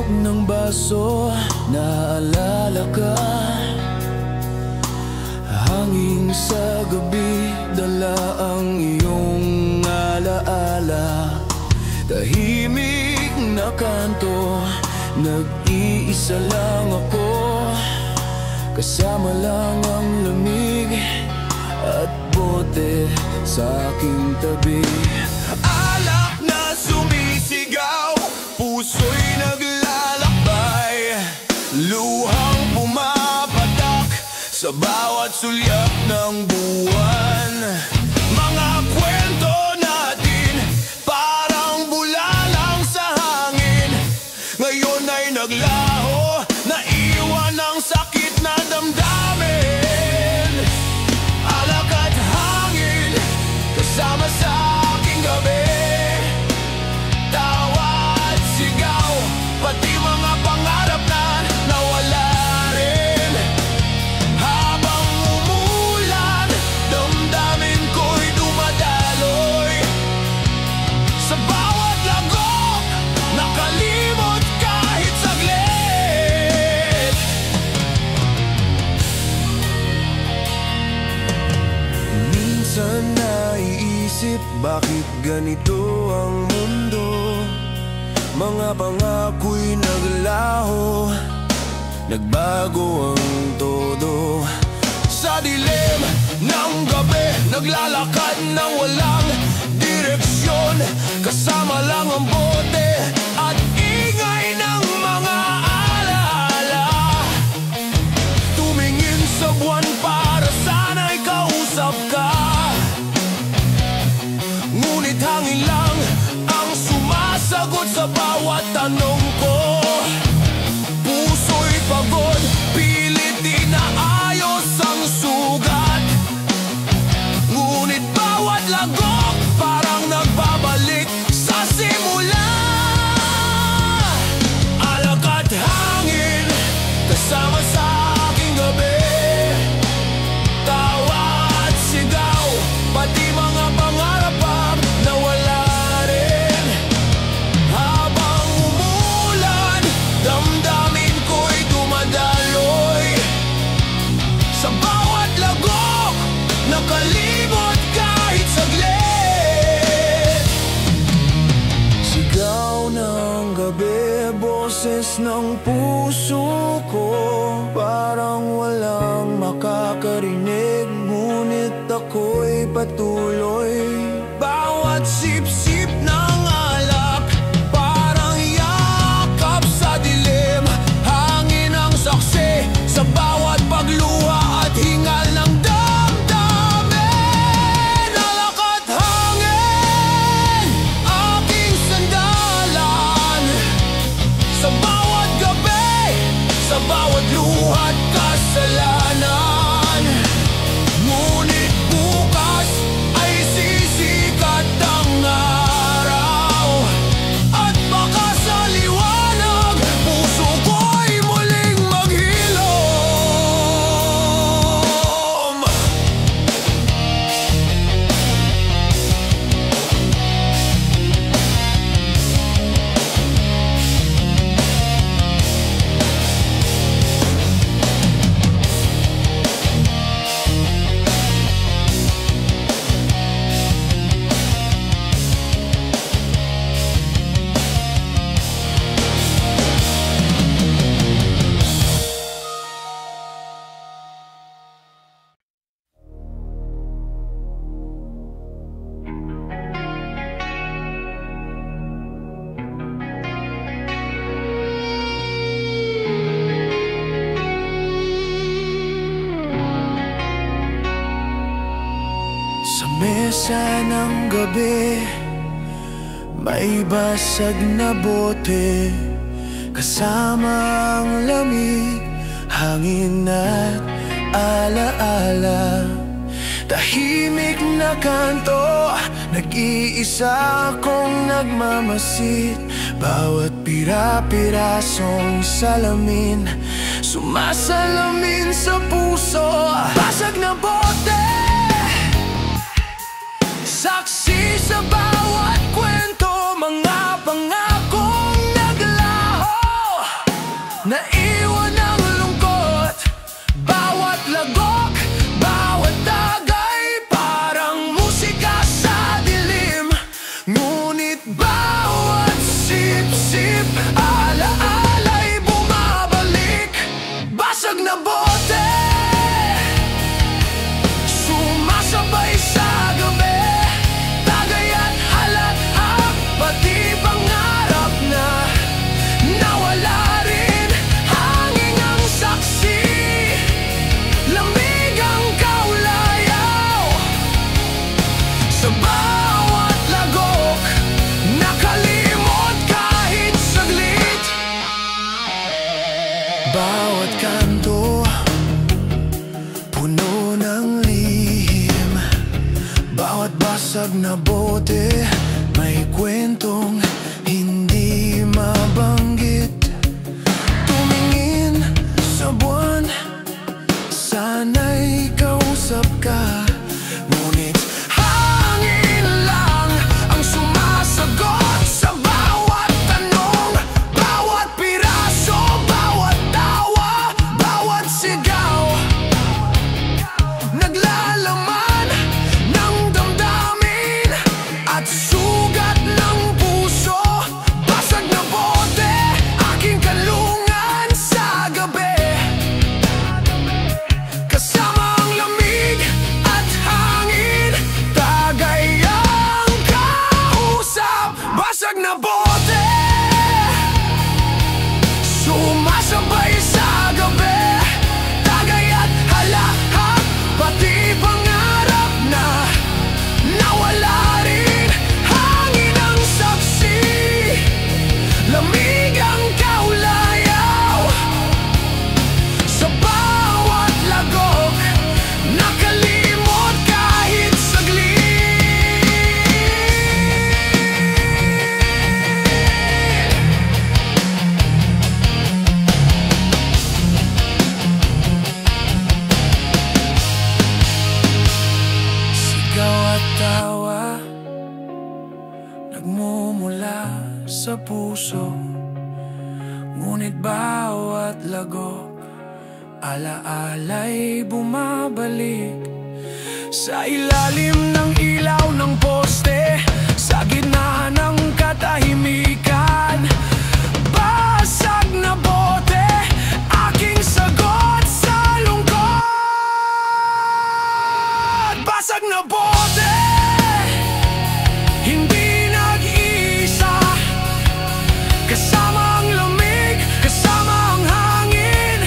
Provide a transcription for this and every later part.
tunog ng baso, naalala ka. Hangin sa gabi, dala ang iyong alaala. Tahimik na kanto, nag-iisa lang ako. Kasama lang ang lamig at bote sa aking tabi. Alak na sumisigaw, puso'y naglalakbay, luhang pumapatak sa bawat sulyap ng buwan. Mga kwento natin parang bulalang sa hangin, ngayon ay naglaho, naiwan ang sakit na damdamin. Alak at hangin, kasama sa aking gabi. Tawa at sigaw, pati mga pangarap na nawala rin. Habang umulan, damdamin ko'y dumadaloy. Sa bawat lagok, nakalimot kahit saglit. Minsan naiisip, bakit ganito ang mundo? Mga pangako'y naglaho, nagbago ang todo. Sa dilim ng gabi, naglalakad ng walang direksyon. Kasama lang ang bote at ingay ng mga alaala. Tumingin sa buwan para sana'y kausap ka, ngunit hangin lang ang sumasagot sa bawat tanong ko. Puso'y pagod, pilit inaayos ang sugat, ngunit bawat lagok parang nagbabalik sa simula. Alak at hangin, kasama sa aking gabi. Tawa at sigaw, pati mga pangarap ang nawala rin. Habang umulan, damdamin ko'y dumadaloy. Sa bawat lagok, nakalimot kahit saglit. Sigaw ng gabi, boses ng puso ko, parang walang makakarinig, ngunit ako'y patuloy. Bawat sip-sip ng alak, parang yakap sa dilim. Hangin ang saksi sa bawat pagluha at hingal ng damdamin. Alak at hangin, aking sandalan. Sa bawat gabi, sa bawat luha't kasalanan. Ngunit bukas ay sisikat ang araw, at baka sa liwanag, puso ko'y muling maghilom. Sa mesa ng gabi, may basag na bote, kasama ang lamig, hangin at alaala. Tahimik na kanto, nag-iisa akong nagmamasid. Bawat pira-pirasong salamin, sumasalamin sa puso. Basag na bote, saksi sa bawat kwento, mga pangakong naglaho. naiwan ang lungkot. Bawat lagok, bawat tagay, parang musika sa dilim. Ngunit bawat sip-sip, ala-ala'y bumabalik. Basag na bote, sumasabay sa gabi. Tagay at halakhak, pati pangarap na nawala rin. Hangin ang saksi, lamig ang kaulayaw. Sa bawat lagok, nakalimot kahit saglit. Bawat kanto, puno ng lihim. Bawat basag na bote, may kwentong hindi mabanggit. Tumingin sa buwan, sana'y kausap ka. Ngunit hangin lang ang sumasagot sa bawat tanong. Bawat piraso, bawat tawa, bawat sigaw, naglalaman ng damdamin at sugat ng puso. Basag na bote, aking kalungan sa gabi. Kasama ang lamig at hangin, tagay ang kausap. Basag na bote, sumasabay sa gabi. Tagay at halakhak, pati pangarap na nawala rin. Hangin ang saksi, lamig ang kaulayaw. Sa bawat lagok, nakalimot kahit saglit. Sigaw at tawa, nagmumula sa puso. Ngunit bawat lagok, ala-ala'y bumabalik. Sa ilalim ng ilaw ng poste, sa gitna ng katahimikan. Basag na bote, aking sagot sa lungkot. Basag na bote, hindi nag-iisa. Kasama ang lamig, kasama ang hangin.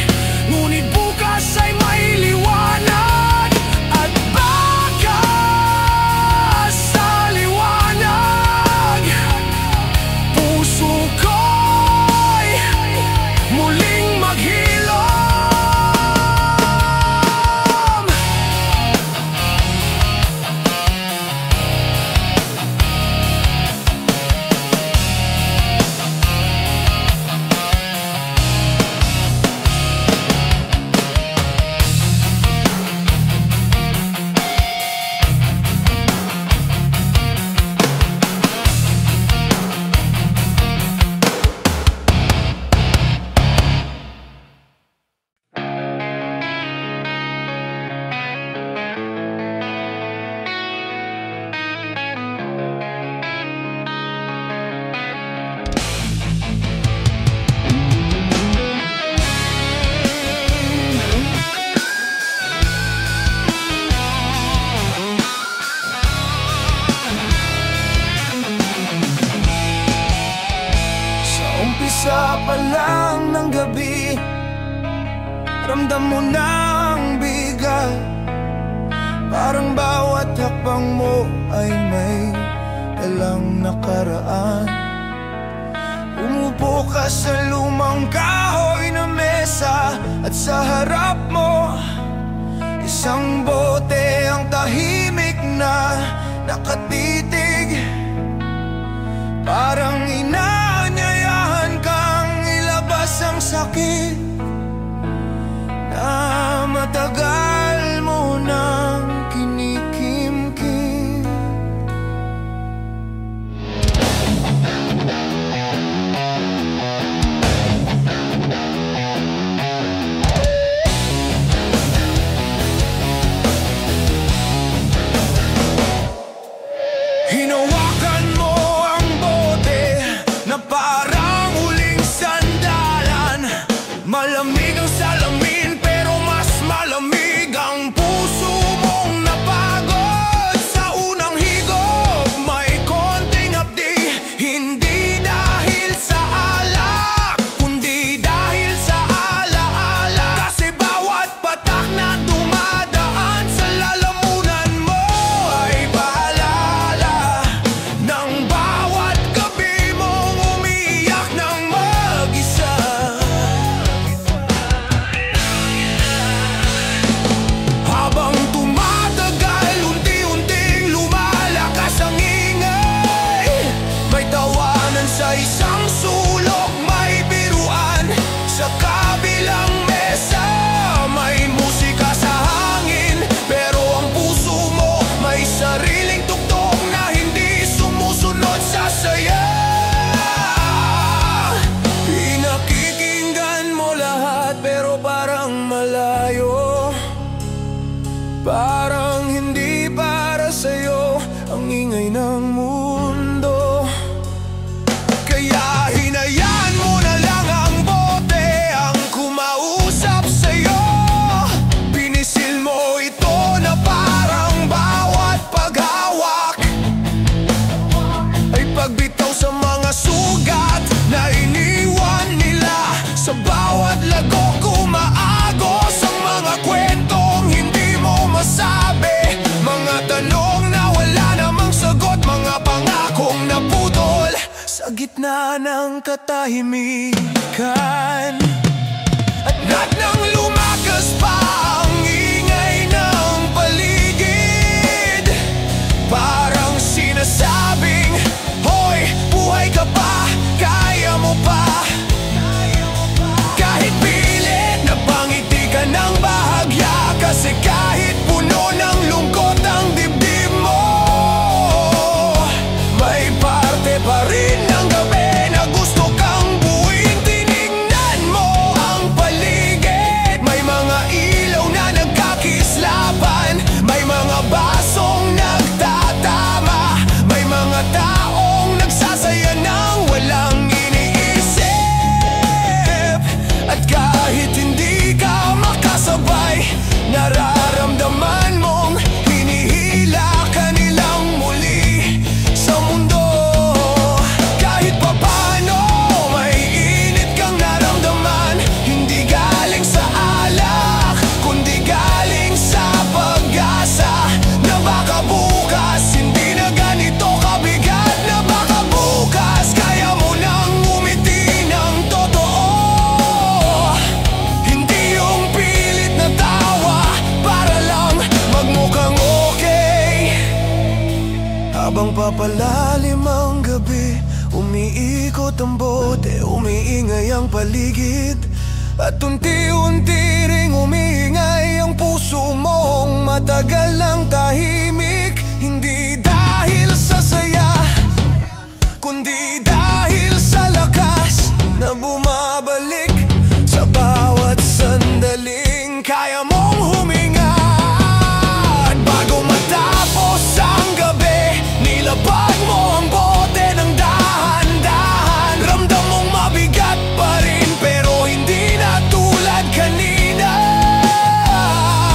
Ngunit bukas ay may liwanag. At baka sa liwanag, puso ko'y muling maghilom. Umpisa pa lang ng gabi, ramdam mo na ang bigat. Parang bawat hakbang mo ay may dalang nakaraan. Umupo ka sa lumang kahoy na mesa, at sa harap mo isang bote ang tahimik na nakatitig. Parang inaanyayahan kang ilabas ang sakit na matagal mo nang kinikimkim. Malamig ang salamin pero mas malamig ang puso mong napagod sa unang higop. May konting hapdi, hindi dahil sa alak, kundi dahil sa alaala. Kasi bawat patak na dumadaan sa lalamunan mo ay paalala ng bawat gabi mong umiiyak ng mag-isa. Habang tumatagal, unti-unting lumalakas ang ingay. May tawanan sa isang sulok, may biruan sa kabilang mesa. May musika sa hangin, pero ang puso mo may sariling tugtog na hindi sumusunod sa saya. Pinakikinggan mo lahat pero parang malayo. Parang hindi para sa'yo ang ingay ng mundo. Kaya hinayaan mo na lang ang bote ang kumausap sa'yo. Pinisil mo ito na parang bawat paghawak ay pagbitaw sa mga sugat na iniwan nila. Sa bawat lagok umaagos ang mga kwentong hindi mo masabi. Mga tanong na wala namang sagot, mga pangakong naputol sa gitna ng katahimikan. At nang lumakas pa ang ingay ng paligid, parang sinasabing, hoy, buhay ka pa, kaya mo pa. Kahit pilit na pangiti ka ng bahagya, kasi kahit puno ng lungkot ang dibdib mo, may parte pa rin ng gabi na gusto kang buuin. Tinignan mo ang paligid, may mga ilaw na nagkakislapan, may mga basong nagtatama, may mga taong nagsasaya ng walang iniisip. At kahit hindi ka makasabay, nararamdaman mong hinihila ka nilang muli sa mundo. Kahit papano may init kang naramdaman, hindi galing sa alak, kundi galing sa pag-asa na baka bukas hindi na ganito kabigat, na baka bukas kaya mo nang umiti ng totoo. Hindi yung pilit na tawa para lang magmukhang okay. Habang papalalim ang gabi, umiikot ang bote, umiingay ang paligid. At unti-unti ring umiingay ang puso mong matagal ng tahimik. Hindi dahil sa saya, kundi dahil sa lakas na bumabalik sa bawat sandaling kaya mong huminga. At bago matapos ang gabi, nilapag mo ang bote ng dahan-dahan. Ramdam mong mabigat pa rin, pero hindi na tulad kanina.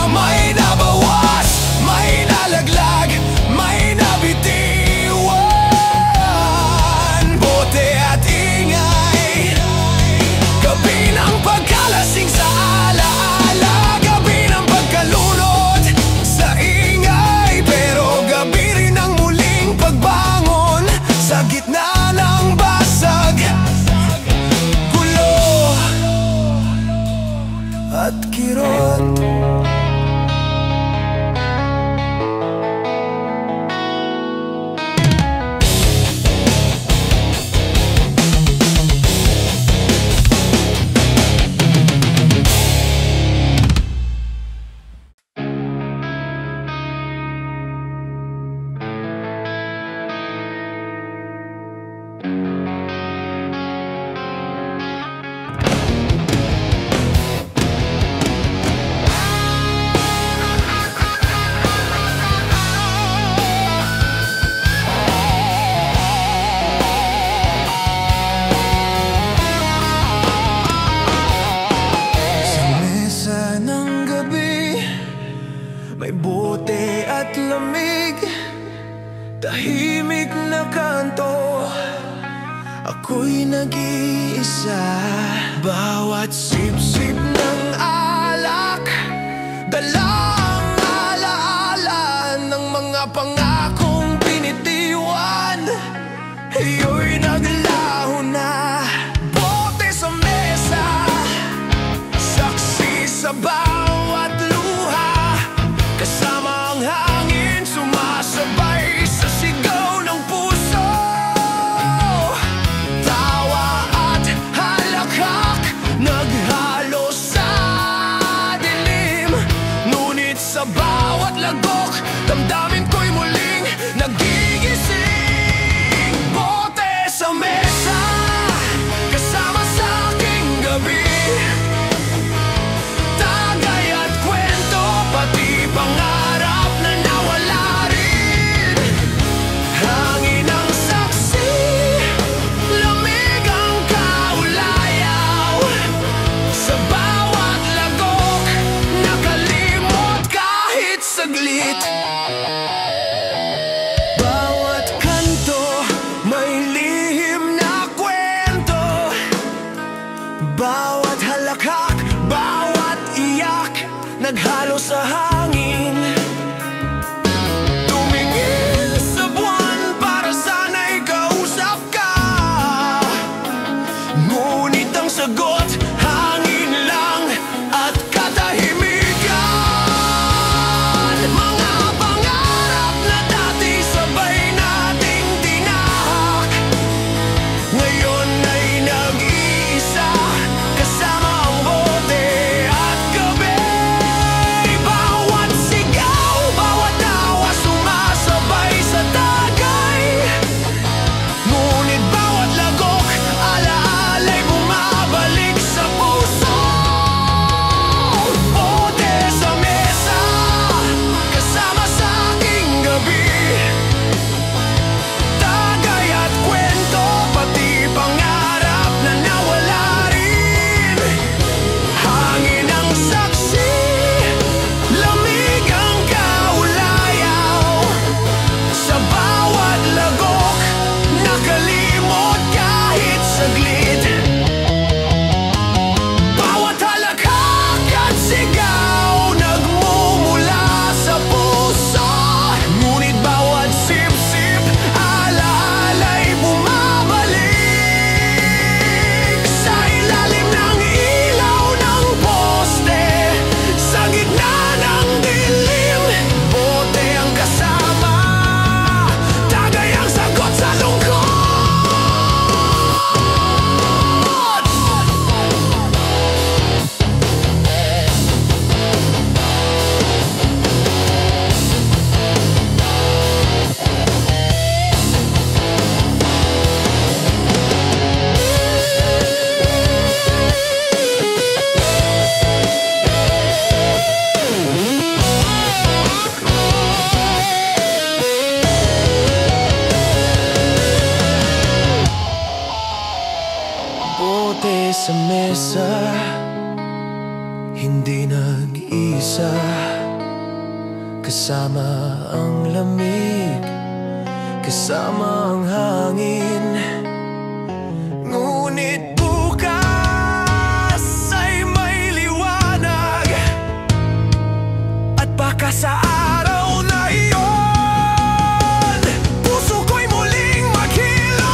May nabawas, may nalaglag, may nabitiwan. Bote at ingay, gabi ng pagkalasing sa alaala, gabi ng pagkalunod sa ingay, pero gabi rin ang muling pagbangon sa gitna ng basag, gulo at kirot. Sip-sip ng alak, dala ang alaala ng mga pangakong binitiwan. Iyo'y naglaho na, bote sa mesa, saksi sa bawat luha. Kasama ang hangin, sumasabay sa sigaw ng puso. Tawa at halakhak, naghalo sa dilim. Ngunit sa bawat lagok, damdamin ko'y muling nagigising. Bote sa mesa, kasama sa aking gabi. Tagay at kwento, pati pangarap na nawala rin. Hangin ang saksi, lamig ang kaulayaw. Sa bawat lagok, nakalimot kahit saglit. Bawat kanto, may lihim na kwento. Bawat halakhak, bawat iyak, naghalo sa hangin. Tumingin sa buwan para sana'y kausap ka. Ngunit ang sagot, hangin lang at katahimikan. Mga pangarap na dati sabay nating tinahak, ngayon ay nag-iisa, kasama ang bote at gabi. Bawat sigaw, bawat tawa, sumasabay sa tagay. Ngunit bawat lagok, alaala'y bumabalik sa puso. Bote sa mesa, kasama sa aking gabi. Tagay at kwento, pati pangarap na nawala rin. Hangin ang saksi, lamig ang kaulayaw. Sa bawat lagok, nakalimot kahit saglit. Bawat halakhak at sigaw, nagmumula sa puso. Ngunit bawat sip-sip, alaala'y bumabalik. Sa ilalim ng ilaw ng poste, sa gitna ng dilim, bote ang kasama, tagay ang sagot sa lungkot. Bote sa mesa, hindi nag-isa, kasama ang lamig, kasama ang hangin. Ngunit bukas ay may liwanag, at baka sa araw na iyon, puso ko'y muling maghilom.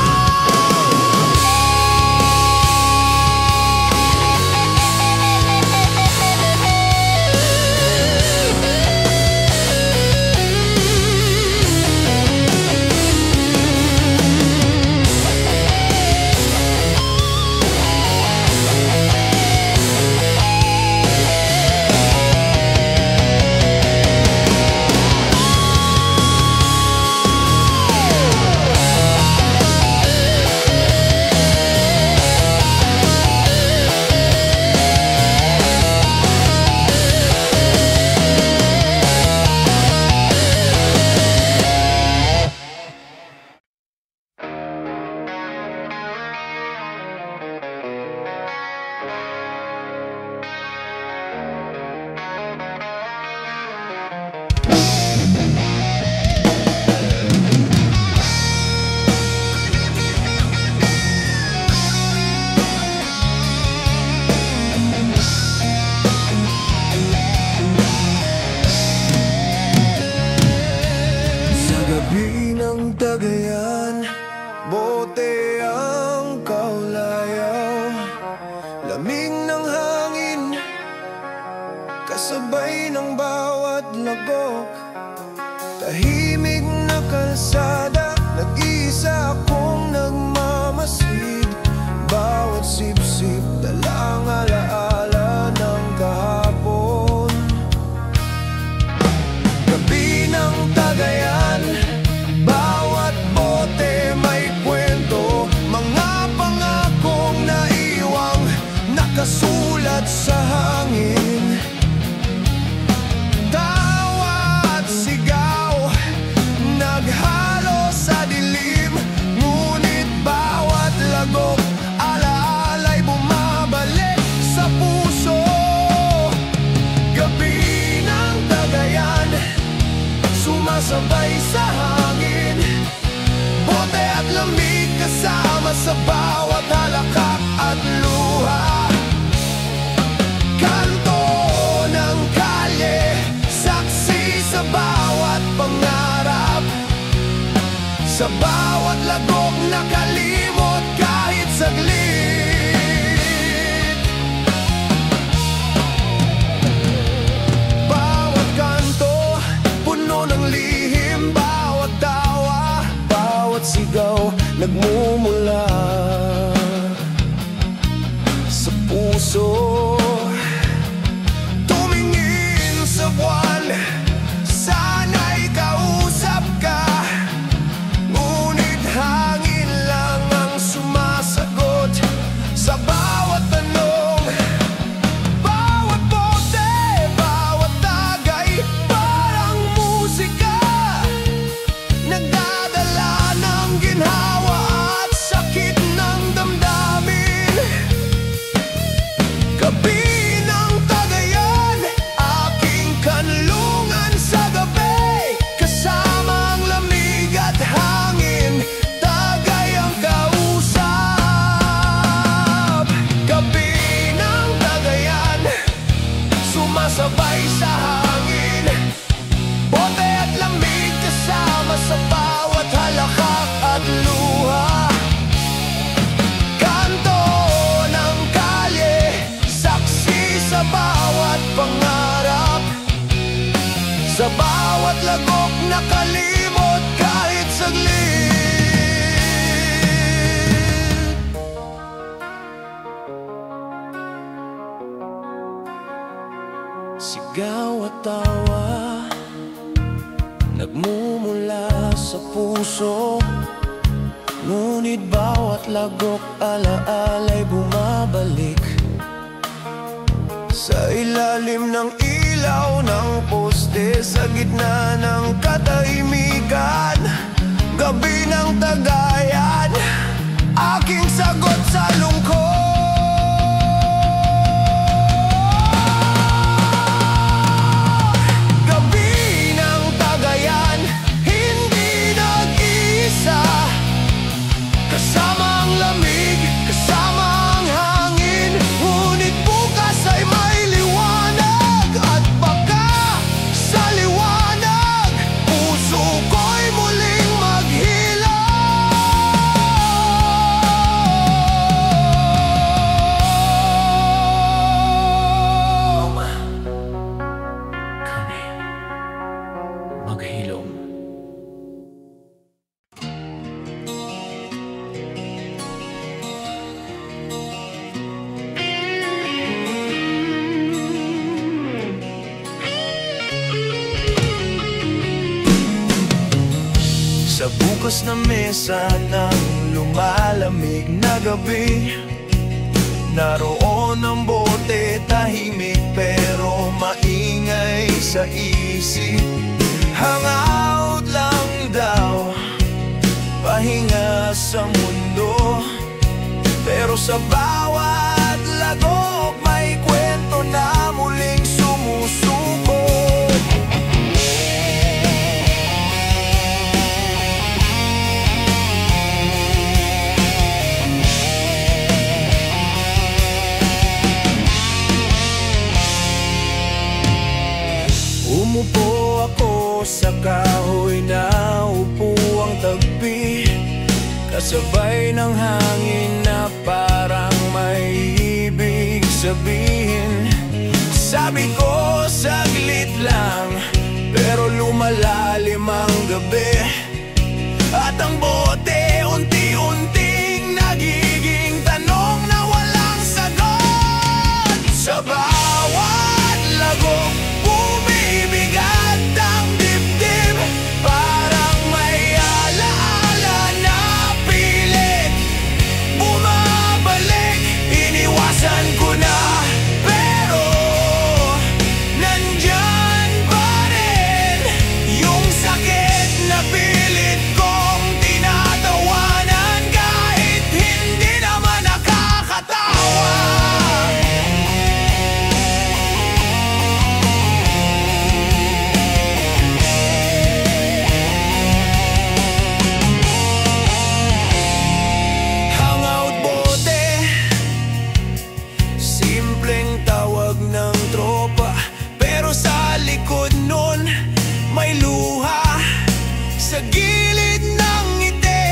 lamig ng hangin, kasabay ng bawat lagok. Tahimik na kalsada, nag-iisa akong nagmamasid. Bawat sip-sip, dalang alaala ng kahapon. Gabi ng Cagayan, bawat bote may kwento. Mga pangakong naiwang nakasulat sa hangin. Tawa at sigaw, naghalo sa dilim. Ngunit bawat lagok, alaala'y bumabalik sa puso. Gabi ng Cagayan, sumasabay sa hangin. Bote at lamig kasama sa bawat halakak at luha. Kanto ng kalye, saksi sa bawat pangarap. Sa bawat lagok nakalimot kahit saglit. Bawat kanto, puno ng lihim. Bawat tawa, bawat sigaw, nagmumula sa puso. Tumingin sa buwan, sana'y kausap ka. Ngunit hangin lang ang sumasagot sa bawat tanong. Bawat bote, bawat tagay, parang musika, nagdadala ng ginhawa at sakit ng damdamin. Gabi ng Cagayan, aking kanlungan sa gabi. Kasama ang lamig at hangin, tagay ang kausap. Gabi ng Cagayan, sumasabay sa hangin. Bote at lamig kasama sa bawat halakak at luha. Kanto ng kalye, saksi sa bawat pangarap. Sa bawat lagok nakalimot kahit saglit. Sigaw at tawa, nagmumula sa puso. Ngunit bawat lagok, alaala'y bumabalik sa ilalim ng ilaw ng poste. Sa gitna ng katahimikan, gabi ng Cagayan, aking sagot sa lungkot. Gabi ng Cagayan, hindi nag-iisa. Kasama ang lamig, kasama ang hangin. Ngunit bukas ay may liwanag. At baka sa liwanag, puso ko'y muling maghilom. Kami maghilom. Sa bukas na mesa ng lumalamig na gabi, naroon ang bote, tahimik pero maingay sa isip. Hangout lang daw, pahinga sa mundo. Pero sa bawat lagok may kwento na muling sumusuko. Umupo ako sa kahoy na upuang tagpi, kasabay ng hangin na parang may ibig. sabihin. Sabi ko saglit lang, pero lumalalim ang gabi. At ang bote unti-unting nagiging tanong na walang sagot. Sa bawat lagok bumibigat ang dibdib, parang may alaala na pilit bumabalik. Iniwasan ko na, pero nandyan pa rin yung sakit na pilit kong tinatawanan kahit hindi naman nakakatawa. Hangout bote, simpleng tawag ng tropa, pero sa likod nun may luha. Sa gilid ng ngiti,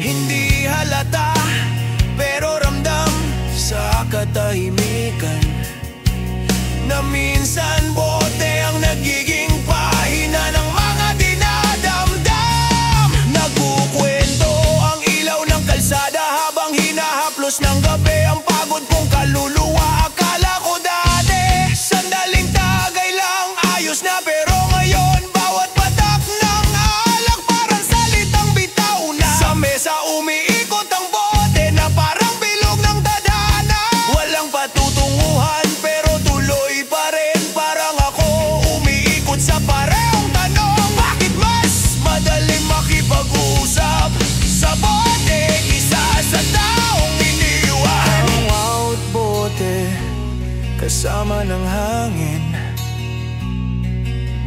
hindi halata, pero ramdam sa katahimikan na minsan bote ang nagiging pahina ng mga dinadamdam. Nagkukwento ang ilaw ng kalsada habang hinahaplos ng gabi ang pagod kong kaluluwa. Akala ko dati sandaling tagay lang, ayos na, pero ngayon bawat patak ng alak parang salitang bitaw na. Sa mesa umiikot ang bote na parang bilog ng tadhana. Walang patutunguhan pero tuloy pa rin, parang ako umiikot sa parehong tanong. Bakit mas madaling makipag-usap sa bote kisa sa taong iniwan? Hangout bote, kasama ng hangin,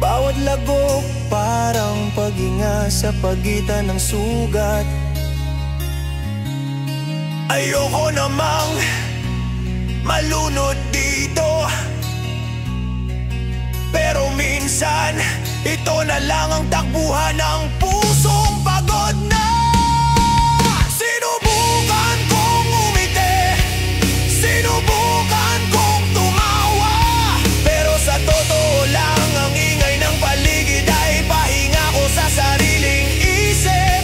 bawat lagok parang paghinga sa pagitan ng sugat. Ayoko namang malunod dito, pero minsan ito na lang ang takbuhan ng pusong pagod na. Sinubukan kong umiti, sinubukan kong tumawa, pero sa totoo lang ang ingay ng paligid ay pahinga ko sa sariling isip.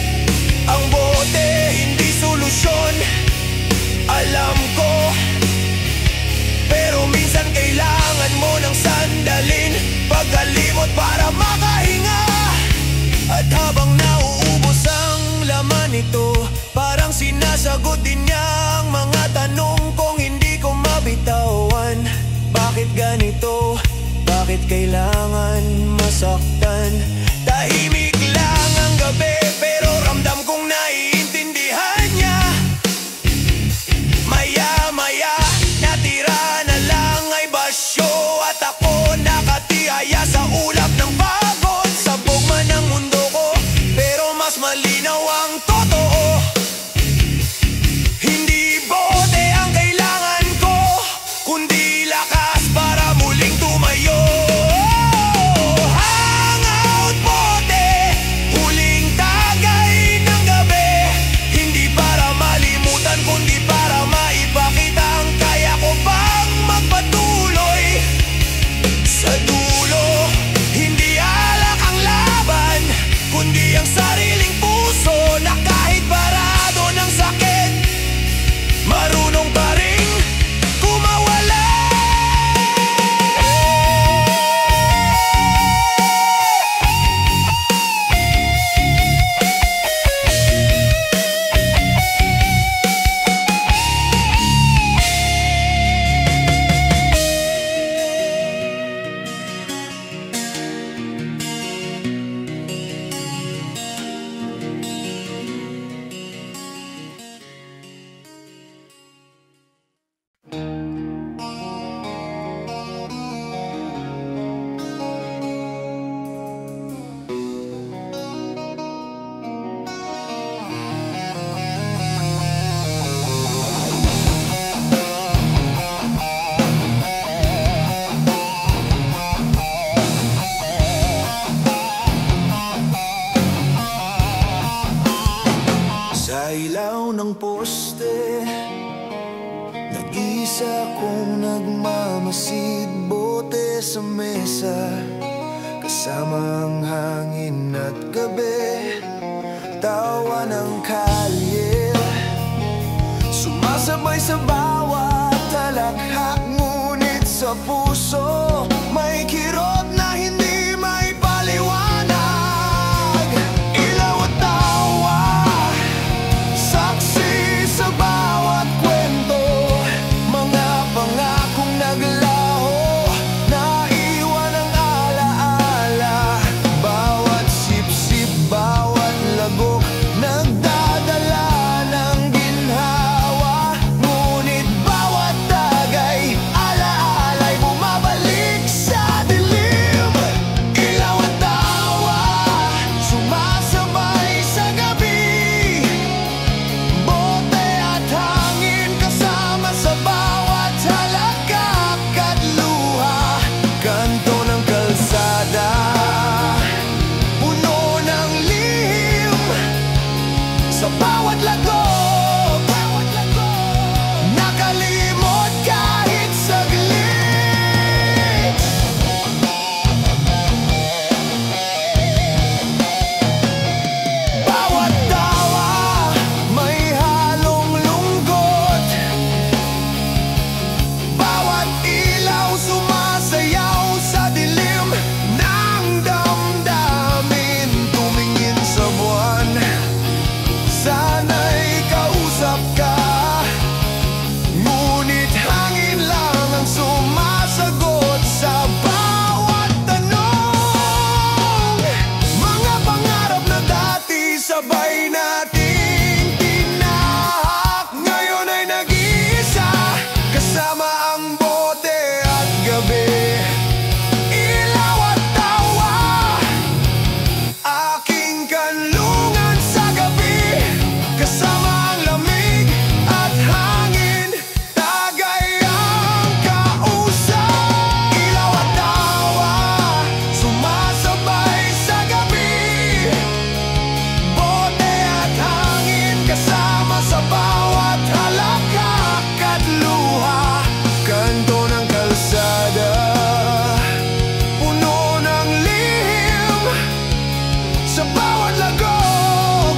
Ang bote hindi solusyon, alam ko, pero minsan kailangan mo ng sandalin, pagkalimot para makahinga. At habang nauubos ang laman nito, parang sinasagot din niya ang mga tanong kong hindi ko mabitawan. Bakit ganito? Bakit kailangan masaktan? Tahimik lang ang gabi, pero ramdam kong naiintindihan niya. Maya-maya natira na lang ay basyo, at ako nakatihaya sa ulap ng pagod. Sabog man ang mundo ko, pero mas malinaw ang totoo. Hindi bote ang kailangan ko, kundi lakas para muling tumayo. Hangout bote, huling tagay ng gabi, hindi para malimutan kundi para maipakita ang kaya ko pang magpatuloy. Sa dulo, hindi alak ang laban, kundi ang sariling puso na kahit parado ng sakit, marunong pa rin kumawalan. akong nagmamasid, bote sa mesa, kasama ang hangin at gabi, tawa ng kalye, sumasabay sa bawat talaghak. Ngunit sa puso may kirot na hindi may paliwanag. Ilaw at tawa, saksi sa bawat kwento, mga pangakong naglaho, naiwan ang alaala. Bawat sip-sip, bawat lagok, nagdadala ng ginhawa. Ngunit bawat tagay, alaala'y bumabalik sa dilim. Ilaw at tawa, sumasabay sa gabi, bote at hangin kasama sa bawat halakak at luha. Kanto ng kalsada, puno ng lihim, sa bawat lagok, nakalimot kahit saglit. Bawat tawa may halong lungkot, bawat ilaw sumasayaw sa dilim ng damdamin. Tumingin sa buwan, sana'y kausap ka, ngunit hangin lang ang sumasagot sa bawat tanong. Mga pangarap na dati sabay nating tinahak, ngayon ay nag-iisa, kasama ang bote at gabi. Ilaw at tawa, aking kanlungan sa gabi, kasama ang lamig at hangin, tagay ang kausap. Ilaw at tawa, sumasabay sa gabi, bote at hangin kasama sa bawat halakak at luha. Kanto ng kalsada, puno ng lihim, sa bawat lagok,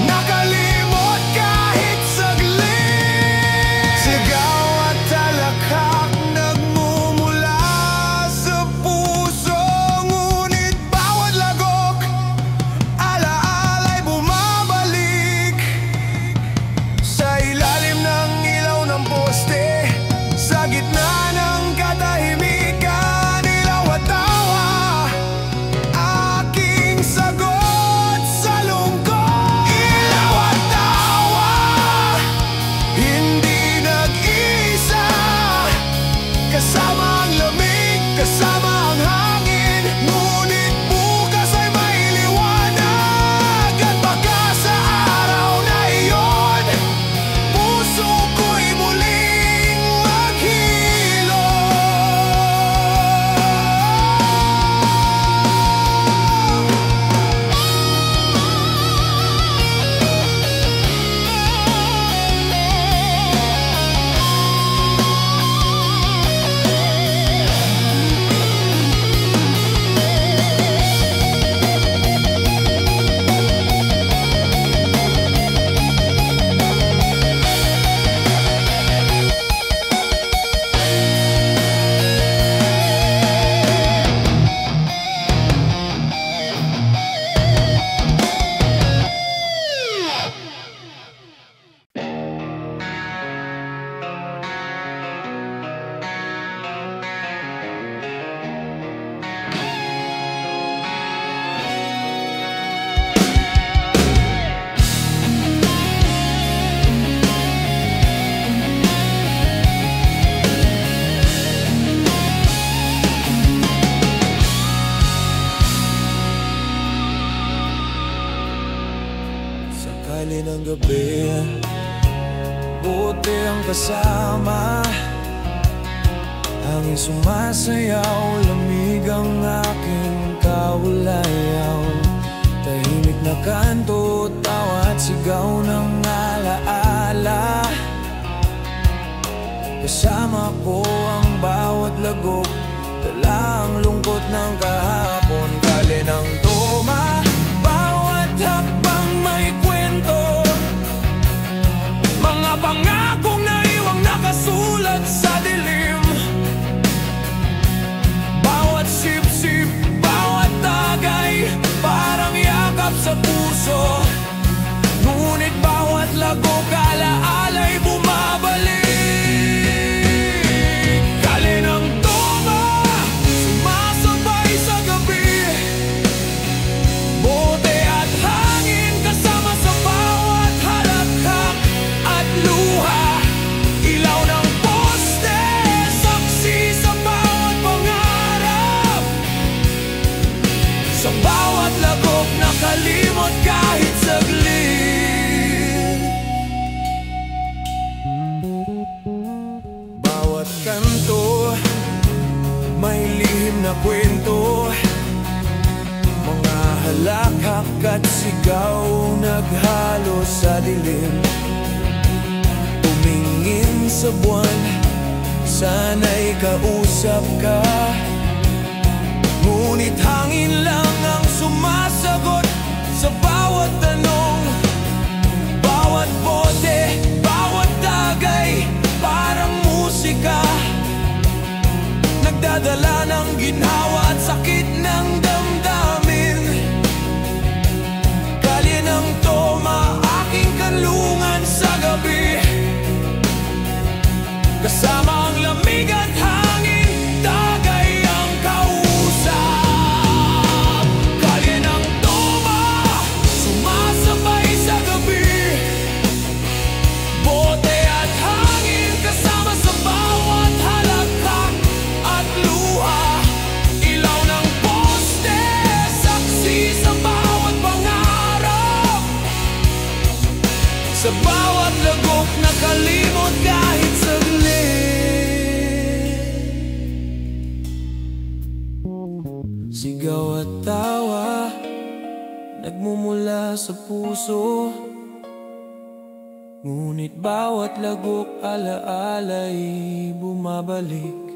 nakalimot kahit saglit. Sigaw at talakhak nagmumula sa puso, ngunit bawat lagok, alaala'y bumabalik. Sa ilalim ng ilaw ng poste, sa gitna ng katahimikan, ilaw at tawa, aking sagot sa lungkot. Ilaw at tawa, hindi nag-isa, kasama ang lamig, kasama ang hangin. Ngunit bukas ay may liwanag, at baka sa araw na iyon, puso ko'y muling maghilom. Sakali ng gabi, bote ang kasama, hangin sumasayaw, lamig ang aking kaulayaw. Tahimik na kanto, tawa at sigaw ng alaala. Kasama ko ang bawat lagok, dala ang lungkot ng kahapon. Kali ng tuma, bawat hakbang may kwento, mga pangakong naiwang nakasulat sa dilim. Bawat sip-sip, bawat tagay, parang yakap sa puso. Ngunit bawat lagok, alaala'y bumabalik. Kali ng tuma, sumasabay sa gabi, bote at hangin kasama sa bawat halakhak at luha. Ilaw ng poste, saksi sa bawat pangarap, sa bawat lagok nakalimot kahit saglit. Bawat kanto may lihim na kwento, mga halakhak at sigaw naghalo sa dilim. Tumingin sa buwan, sana'y kausap ka, ngunit hangin lang ang sumasagot sa bawat tanong. Bawat bote, bawat tagay, parang musika, nagdadala ng ginhawa at sakit ng damdamin. Kalye ng toma, aking kanlungan sa gabi, kasama ang lamig at hangin, tagay ang kausap. Kalye ng toma, sumasabay sa gabi, bote at hangin kasama sa bawat halakhak at luha. Ilaw ng poste, saksi sa bawat pangarap, sa bawat lagok nakalimot kahit saglit. Sigaw at tawa nagmumula sa puso, ngunit bawat lagok alaala'y bumabalik.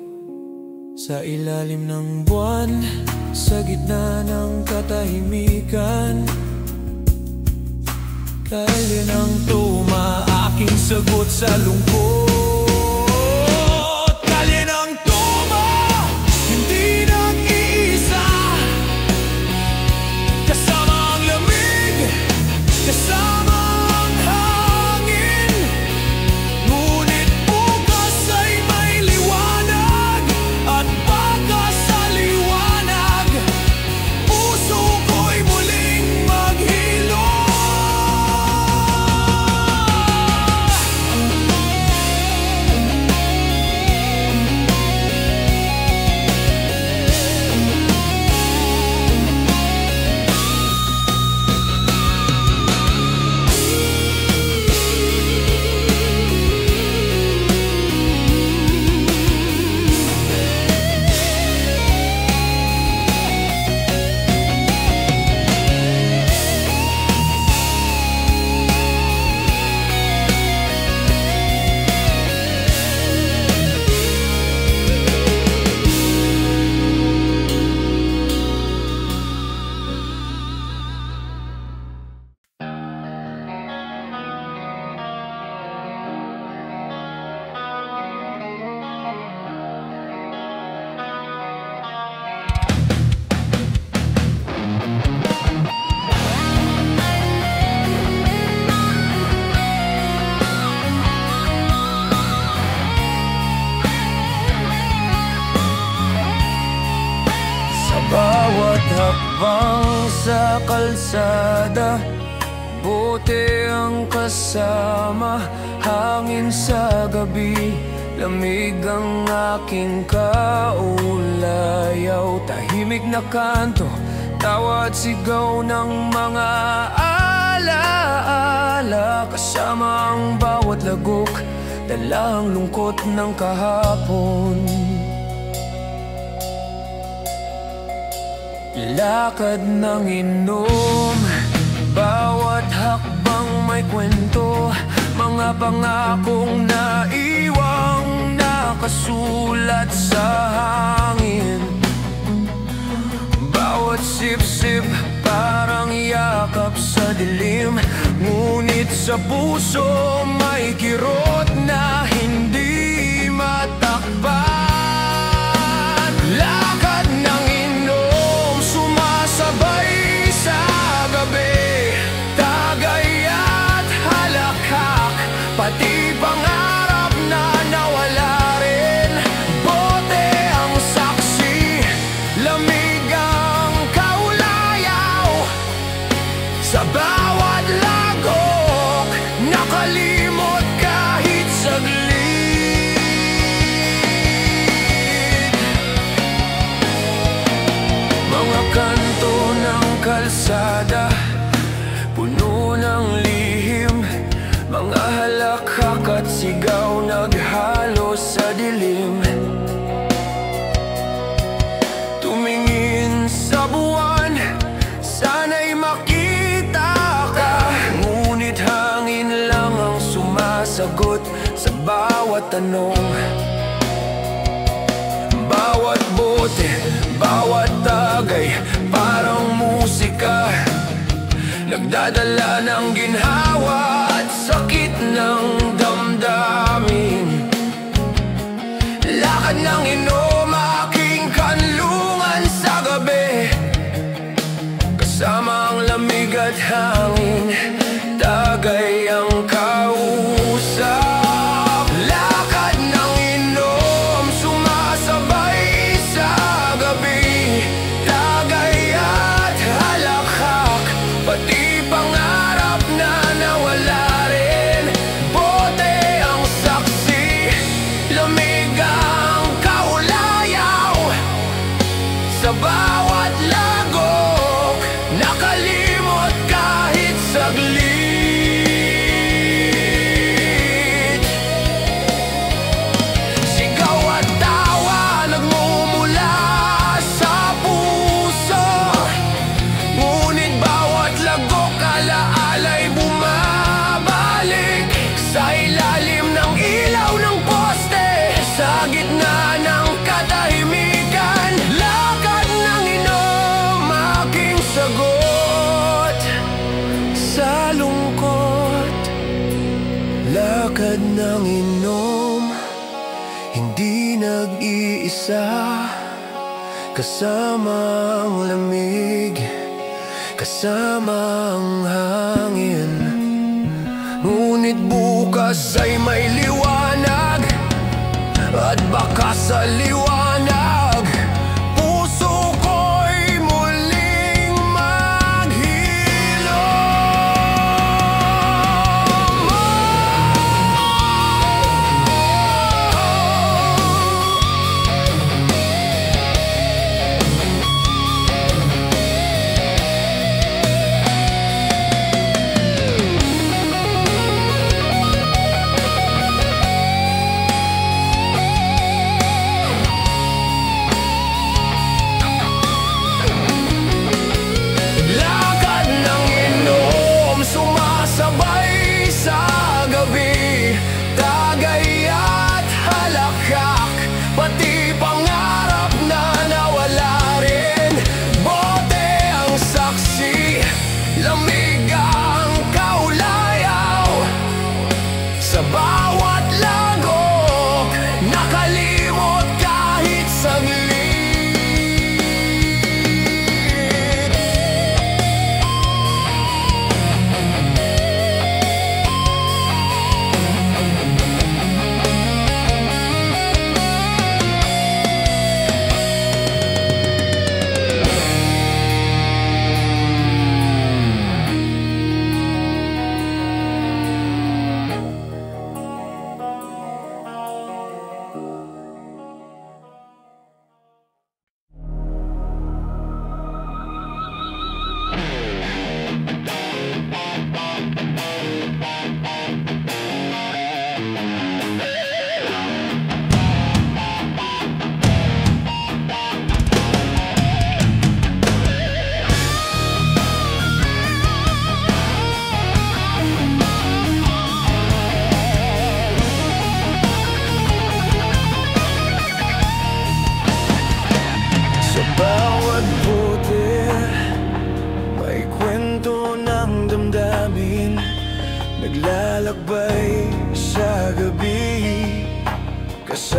Sa ilalim ng buwan, sa gitna ng katahimikan, kalye ng tuma, aking sagot sa lungkot. Kalye ng tuma, hindi nag-iisa, kasama ang lamig, kasama ang hangin. Ngunit bukas ay may liwanag, at baka sa liwanag puso ko'y muling maghilo. Bawat hakbang sa kalsada, bote ang kasama, hangin sa gabi, lamig ang aking kaulayaw. Tahimik na kanto, tawa at sigaw ng mga alaala, kasama ang bawat lagok, dala ang lungkot ng kahapon. Lakad ng inom, bawat hakbang may kwento, mga pangakong naiwang ulat sa hangin. Bawat sip-sip parang yakap sa dilim, ngunit sa puso may kirot na hindi matakpan. Lakad ng inom, sumasabay sa gabi, tagay at halakhak, pati pangarap na nawala rin. Bote ang saksi, lamig ang kaulayaw, sa bawat lagok nakalimot kahit saglit. Mga kanto ng kalsada, puno ng lihim, mga halakhak at sigaw naghalo sa dilim. Tumingin sa buwan, sana'y makita ka, ngunit hangin lang ang sumasagot sa bawat tanong. Bawat bote, bawat tagay, parang musika, nagdadala ng ginhawa at sakit ng damdamin. Lakad ng inom, aking kanlungan sa gabi, kasama ang lamig at hangin, tagay ang kausap. Lakad ng inom, sumasabay sa gabi, tagay at halakhak, pati pangarap na nawala rin. Bote ang saksi, lamig ang kaulayaw, sa bawat lagok nakalimot kahit saglit. Sigaw at tawa nagmumula sa puso, ngunit bawat lagok alaala'y bumabalik sa ilalim ng ilaw ng poste, sa gitna ng katahimikan. Lakad ng inom, aking sagot sa lungkot. Lakad ng inom, hindi nag-iisa, kasama ang lamig, kasama ang hangin. Ngunit bukas ay may liwanag, at baka sa liwanag puso ko'y muling Lakad ng inom, sumasabay sa gabi, tagay at halakhak, pati pangarap na nawala rin. Bote ang saksi, lamig ang kaulayaw, sa bawat lagok nakalimot kahit saglit.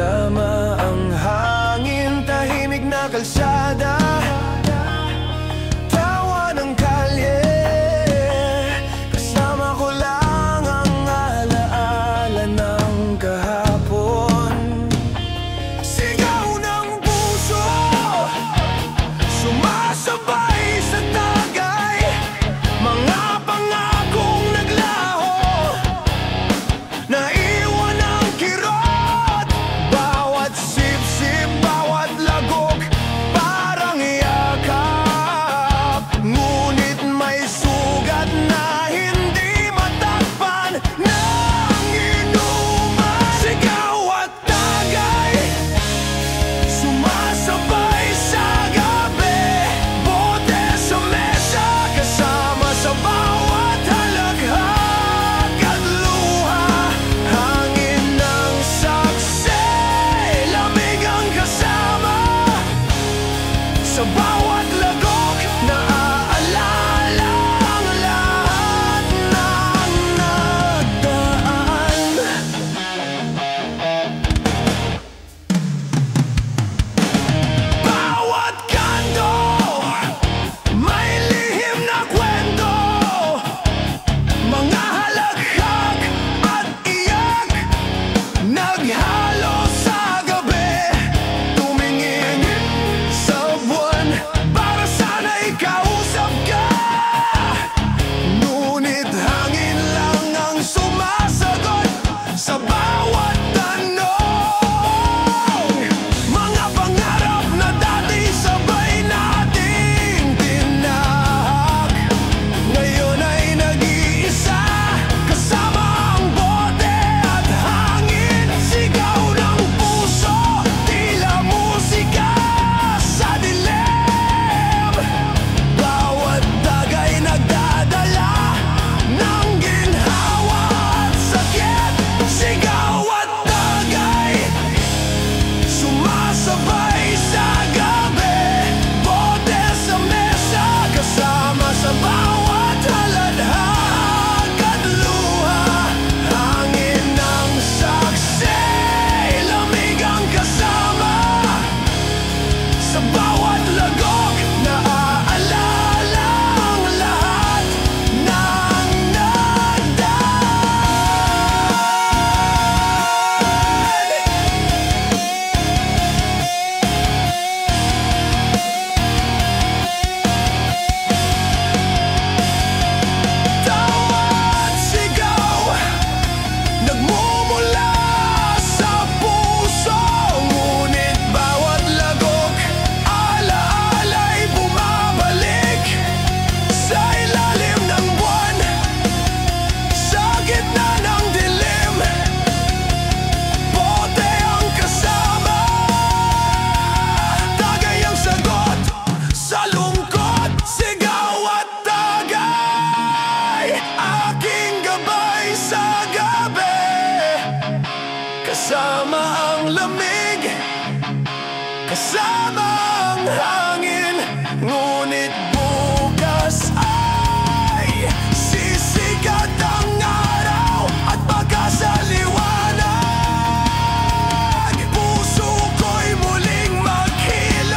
Kasama ang hangin, tahimik na kalsada, tawa ng kalye. Kasama ko lang ang alaala ng kahapon. Sigaw ng puso, sumasabay sa tagay, mga pangakong naglaho, naiwan ang kirot. Bawat sip-sip, bawat lagok, parang yakap. Ngunit may sugat na hindi matakpan ng inuman. Sigaw at tagay, sumasabay sa gabi, bote sa mesa, kasama sa bawat halaghag at luha. Hangin ng saksi, lamig ang kasama, sa bawat lagok naaalala ang lahat ng nagdaan. Bawat kanto, may lihim na kwento, mga halakhak at iyak, naghalo sa gabi. Tumingin sa buwan para sana'y kausap ka, ngunit hangin lang ang sumasagot sa bawat tanong. Mga pangarap na dati sabay nating tinahak, ngayon ay nag-iisa, kasama ang bote at hangin. Sigaw ng puso, tila musika sa dilim, bawat tagay nagdadala ng ginhawa at sakit. Sigaw at tagay, sumasabay sa gabi, bote sa mesa, kasama sa bawat haladhag at luha. Hangin ng saksi, lamig ang kasama, sa bawat lagok naaalala ang lahat ng nagdaan. Tawat sigaw, nagmumula sa puso, ngunit bawat lagok, alaala'y bumabalik sa ilalim ng buwan, sa gitna ng dilim, bote ang kasama, tagay ang sagot sa lungkot. Sigaw at tagay, aking gabay sa gabi, kasama ang lamig, kasama ang hangin. Ngunit bukas ay sisikat ang araw at pagkasaliwanag, puso ko'y muling maghilay.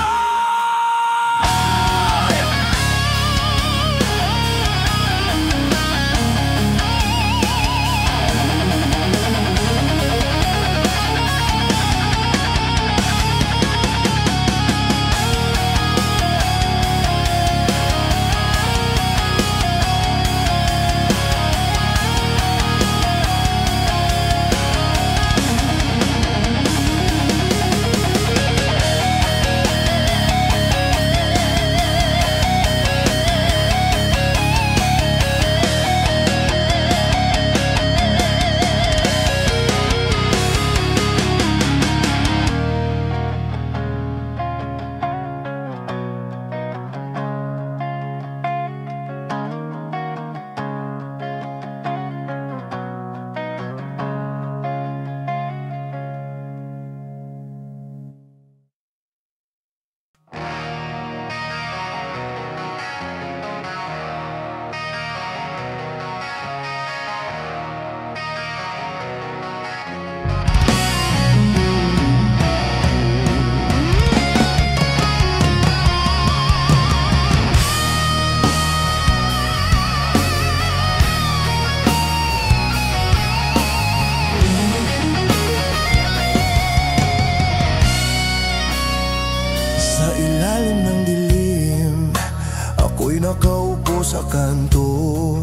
nakaupo sa kanto.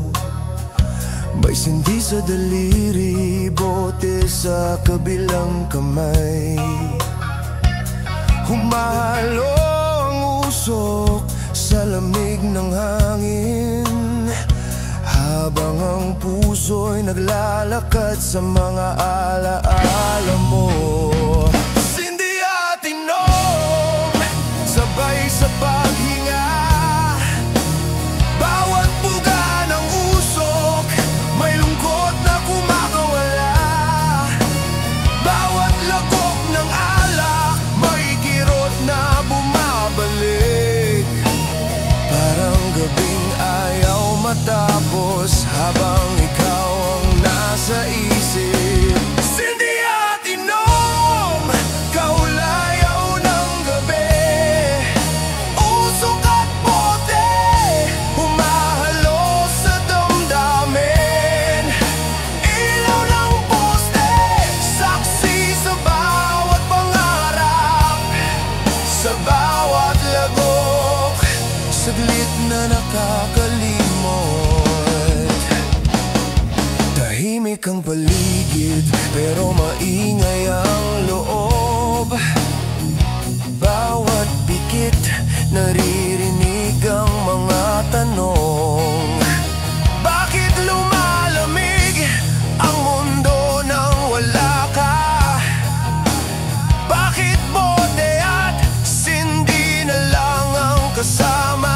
May sindi sa daliri, bote sa kabilang kamay. Humahalo ang usok sa lamig ng hangin, habang ang puso'y naglalakad sa mga alaala mo. Sindi at inom, sabay sa paghinga. Bawat buga ng usok, may lungkot na kumakawala. Bawat lagok ng alak, may kirot na bumabalik. Parang gabing ayaw matapos, habang ikaw ang nasa isip. Sindi at inom, kaulayaw ng gabi. Usok at bote, humahalo sa damdamin. Ilaw ng poste, saksi sa bawat pangarap. Sa bawat lagok, saglit na nakakalimot. Tahimik ang paligid, pero maingay ang loob. Bawat pikit, naririnig ang mga tanong. Bakit lumalamig ang mundo nang wala ka? Bakit bote at sindi na lang ang kasama?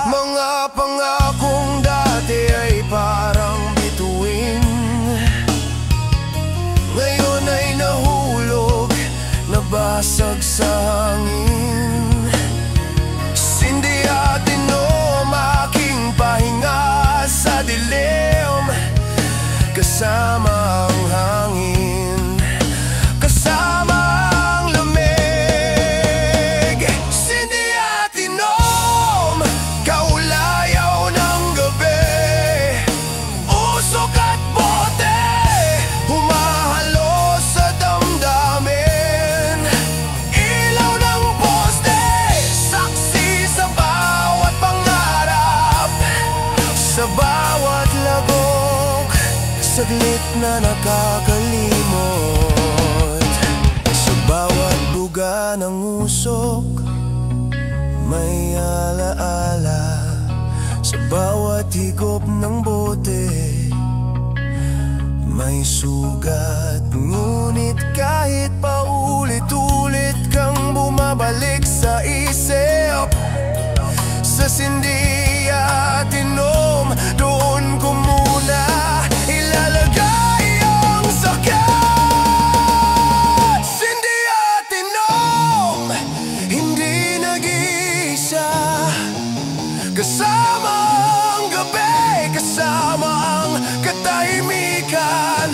Mga pangakong dati ay parang bituin, ngayon ay nahulog, nabasag sa hangin. Sindi at inom, aking pahinga sa dilim. Kasama ang hangin, kasama ang lamig. Sindi at inom, kaulayaw ng gabi. Usok at bote, humahalo sa damdamin. Ilaw ng poste, saksi sa bawat pangarap. Sa bawat lagok, saglit na nakakalimot. Sa bawat buga ng usok, may alaala. Sa bawat higop ng bote, may sugat. Ngunit kahit paulit-ulit kang bumabalik sa isip, sa sindi at inom, doon ko muna ilalagay ang sakit. Sindi at inom, hindi nag-iisa. Kasama ang gabi, kasama ang katahimikan.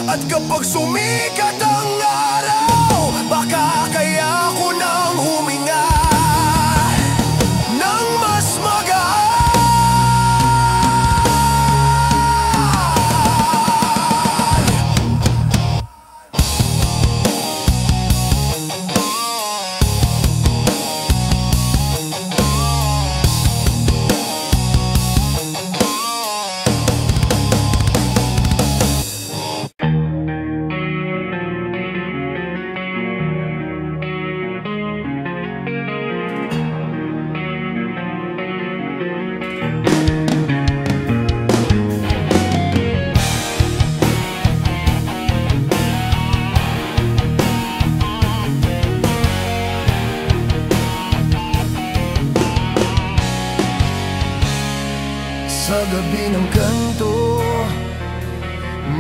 At kapag sumikat ang araw, baka kaya ko nang huminga nang mas magaan. Sa gabi ng kanto,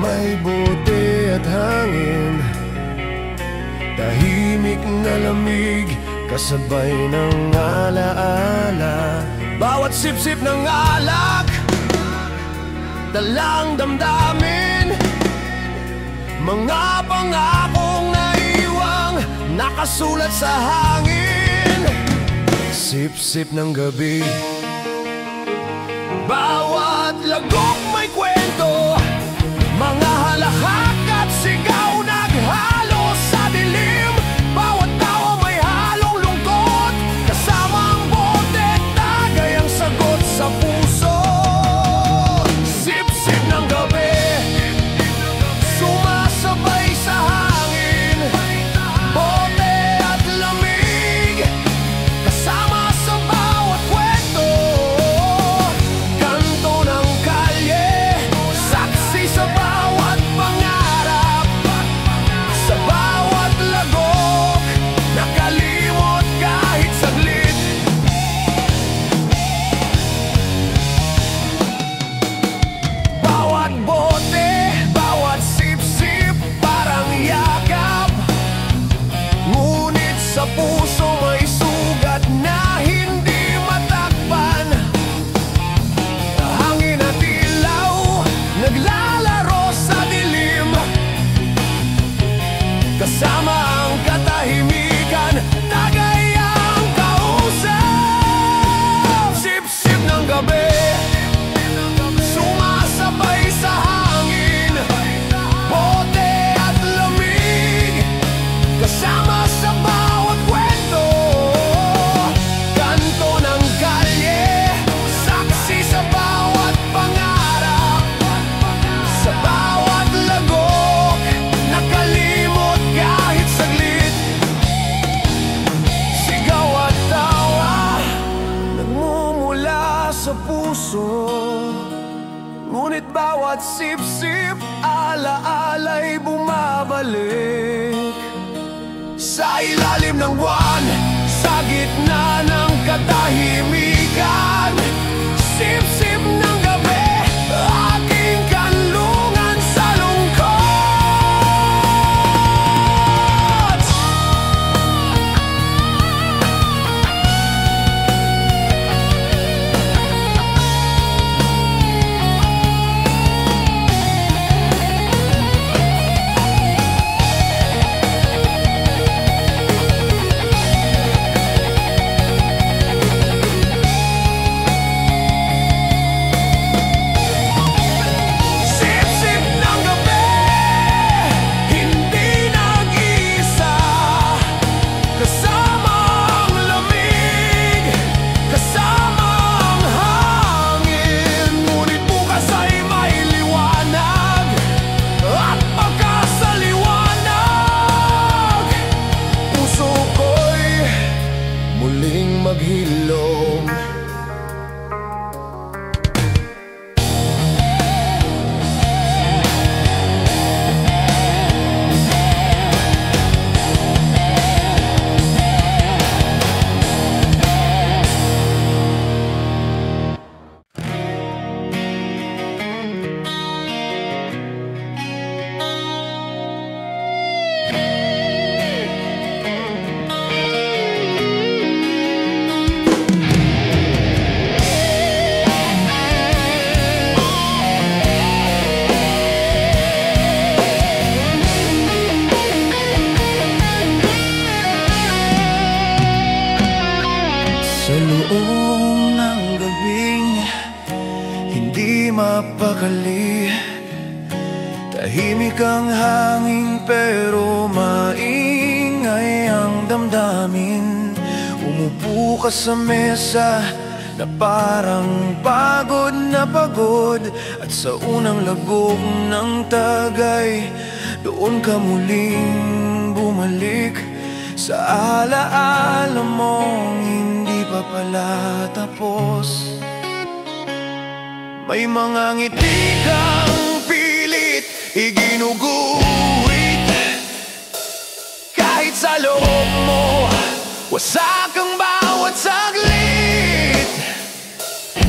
may bote at hangin. Tahimik na lamig, kasabay ng alaala. Bawat sip-sip ng alak, dalang damdamin. Mga pangakong naiwang nakasulat sa hangin. Sip-sip ng gabi, bawat lagok may kwento. Mga halakhak at sigaw naghalo sa dilim. Bawat tawa may halong lungkot, kasama ang bote. kasama ang katahimikan, tagayang kausap. Sip-sip ng gabi, sumasabay sa hangin, bote at lamig, kasama sa bawat kwento, kanto ng kalye, saksi sa bawat pangarap, sa bawat lagok, nakalimot kahit saglit. Sigaw at tawa, nagmumula sa puso, ngunit bawat sip-sip, ala-ala'y bumabalik. Sa ilalim ng buwan, sa gitna ng katahimikan, sip-sip ng gabi, aking kanlungan sa lungkot. Sip-sip ng gabi, hindi nag-iisa, kasama ang lamig, kasama ang hangin. Ngunit bukas ay may liwanag at pagkasaliwanag, puso ko'y muling maghilom. Sa loob ng gabing hindi mapakali, tahimik ang hangin pero maingay ang damdamin. Umupo ka sa mesa na parang pagod na pagod, at sa unang lagok ng tagay, doon ka muling bumalik sa alaala mong hindi pa pala tapos. May mga ngiti kang pilit iginuguhit, kahit sa loob mo wasak ang bawat saglit.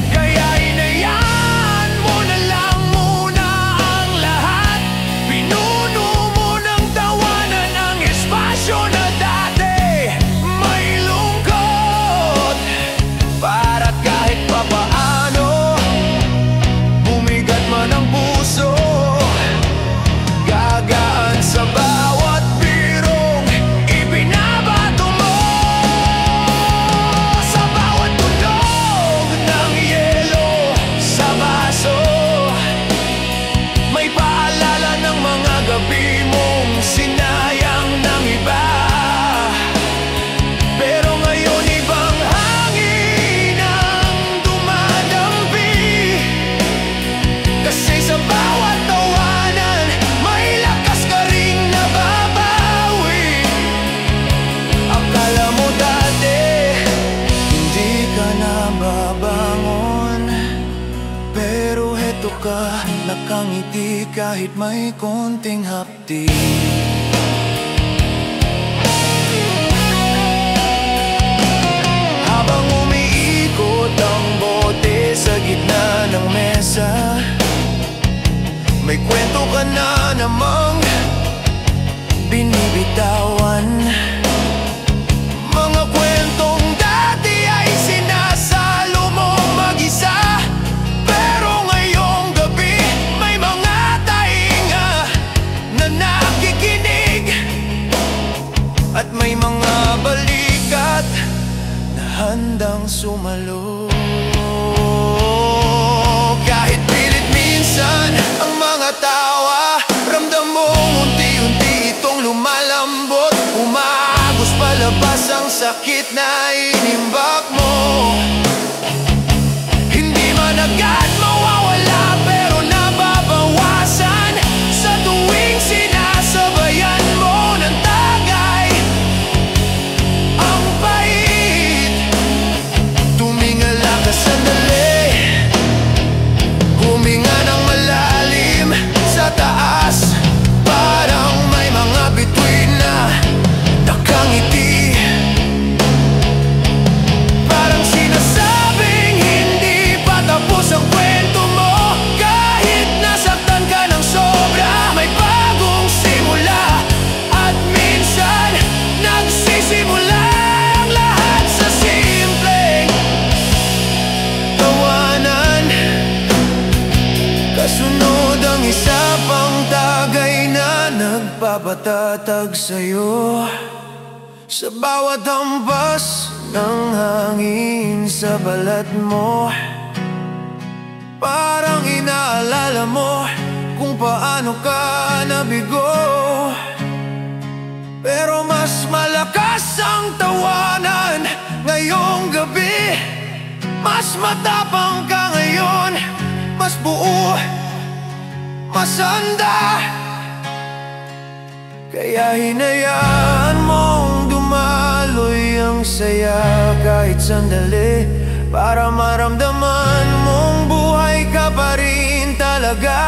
Kaya hinayaan mo na lang muna ang lahat, pinuno mo ng tawanan ang espasyo na dati may lungkot, para kahit papaano bumigat man ang puso, gagaan sa bawat birong ibinabato mo, sa bawat tunog ng yelo sa baso. May paalala ng mga gabi mong sinayang ng iba, pero ngayon ibang hangin ang dumadampi. Kasi sa bawat tawanan may lakas ka ring nababawi. Akala mo dati hindi ka na babangon, pero heto ka, nakangiti kahit may konting hapdi. Habang umiikot ang bote sa gitna ng mesa, may kwento ka na namang binibitawan. Mga kwentong dati ay sinasalo mong mag-isa, pero ngayong gabi may mga tainga na nakikinig. handang sumalo. Kahit pilit minsan ang mga tawa, ramdam mong unti-unti itong lumalambot. Umagos palabas ang sakit na inimbak mo. Hindi man agad mawawala pero nababawasan sa tuwing sinasabayan mo ng tagay. Ang pait, tumingala ka sandali, huminga ng malalim sa taas. Parang may mga bituin na nakangiti, parang sinasabing hindi pa tapos ang kwento mo. Kahit nasaktan ka ng sobra, may bagong simula. At minsan nagsisimula ang lahat sa simpleng tawanan. Kasunod ang isa pang tagay na nagpapatatag sa'yo. Sa bawat hampas ng hangin sa balat mo, parang inaalala mo kung paano ka nabigo. Pero mas malakas ang tawanan ngayong gabi. Mas matapang ka ngayon, mas buo, mas handa. Kaya hinayaan mong dumaloy ang saya kahit sandali, para maramdaman mong buhay ka pa rin talaga.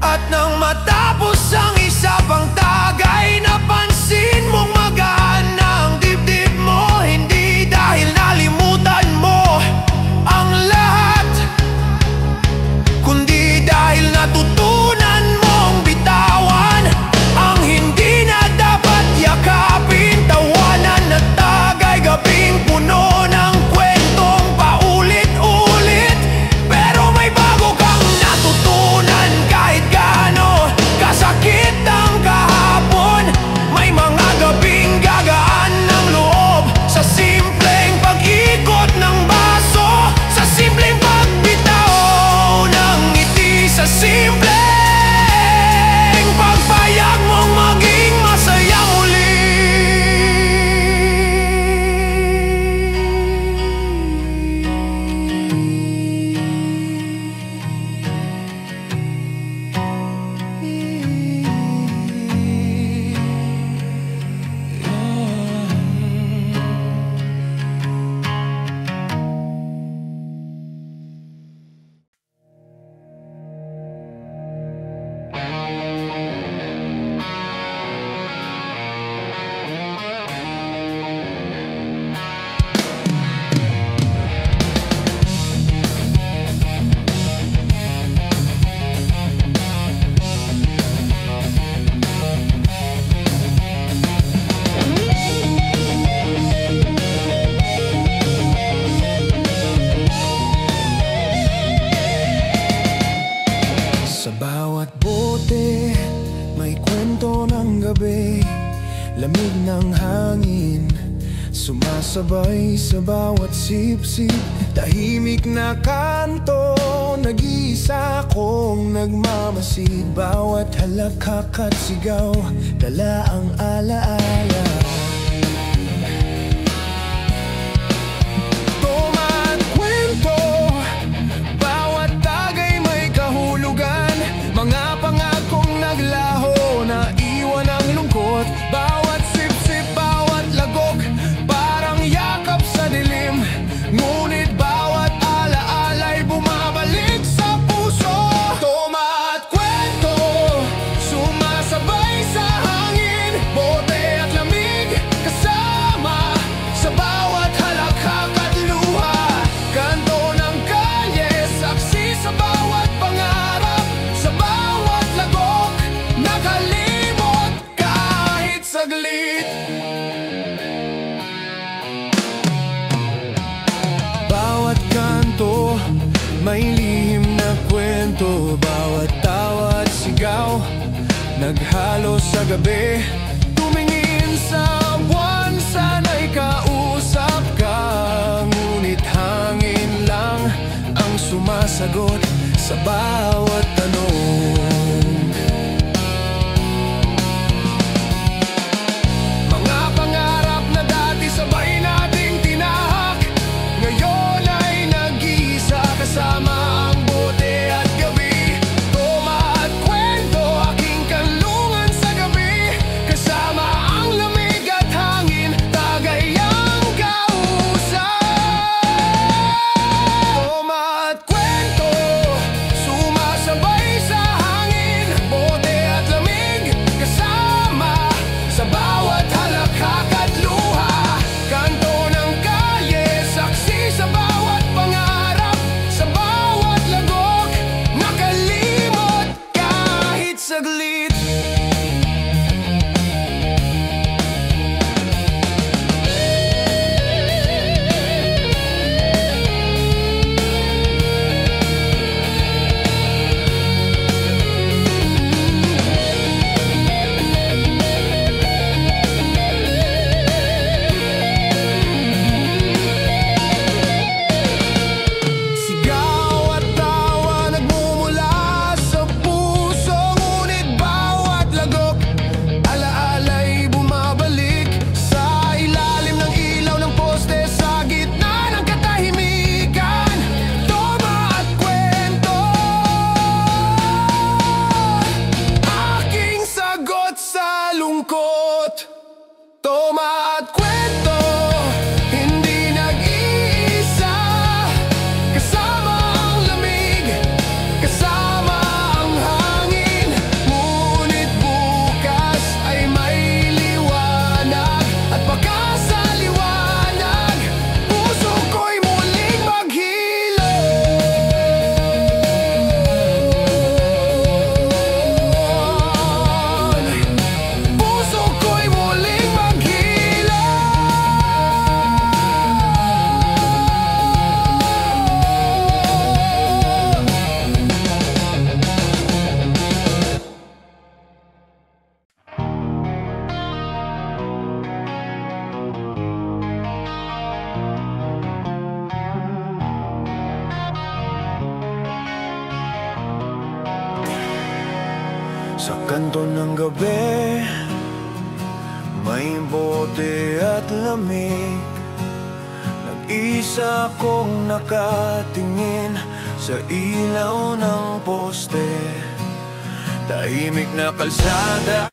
At nang matapos ang isa pang tagay, napansin mong magaan na ang dibdib mo. Hindi dahil nalimutan mo ang lahat, kundi dahil natutunan mong bitawan ang hindi na dapat yakapin. Tawanan na tagay, gabing puno ng kwentong paulit-ulit, pero may bago kang natutunan. Kahit gaano kasakit ang kahapon, may mga gabing gagaan ng loob. Sa simpleng pag-ikot ng baso, sa simpleng pagbitaw ng ngiti, sa simpleng pagpayag mong maging masaya muli. Sa bawat bote may kwento ng gabi, lamig ng hangin sumasabay sa bawat sip-sip. Tahimik na kanto, nag-iisa kong nagmamasid. Bawat halakhak at sigaw, dala ang alaala. Toma at kwento, bawat tagay may kahulugan. Mga pangakong naglaho na iwan ang lungkot. Bawat sip-sip, bawat lagok, parang yakap sa dilim. Ngunit bawat alaala'y bumabalik sa puso. Toma at kwento, sumasabay sa hangin. Bote at lamig, kasama sa bawat halakhak at luha. Kanto ng kalye, saksi sa bawat pangarap. Sa bawat lagok, nakalimot kahit saglit. Bawat kanto may lihim na kwento. Bawat tawa at sigaw, naghalo sa gabi. Tumingin sa buwan, sana'y sagot sa bawat tanong. Mga pangarap na dati sabay nating tinahak, ngayon ay nag-iisa kasama ang bote at gabi. Toma at kwento, aking kanlungan sa gabi, kasama ang lamig at hangin, tagay ang kausap. Toma at kwento, sumasabay sa hangin, bote at lamig, kasama sa bawat halakhak at luha. Kanto ng kalye, saksi sa bawat pangarap, sa bawat lagok, nakalimot kahit saglit. Sigaw at tawa nagmumula sa puso, ngunit bawat lagok, alaala'y bumabalik sa ilalim ng ilaw ng poste, sa gitna ng katahimikan. Toma at kwento, aking sagot sa lungkot. Toma at kwento, hindi nag-iisa, kasama ang lamig, kasama ang hangin. Ngunit bukas ay may liwanag, at baka sa liwanag, puso ko'y muling maghilom. Puso ko'y muling maghilom. Sa kanto ng gabi, may bote at lamig, nag-isa kong nakatingin sa ilaw ng poste, tahimik na kalsada.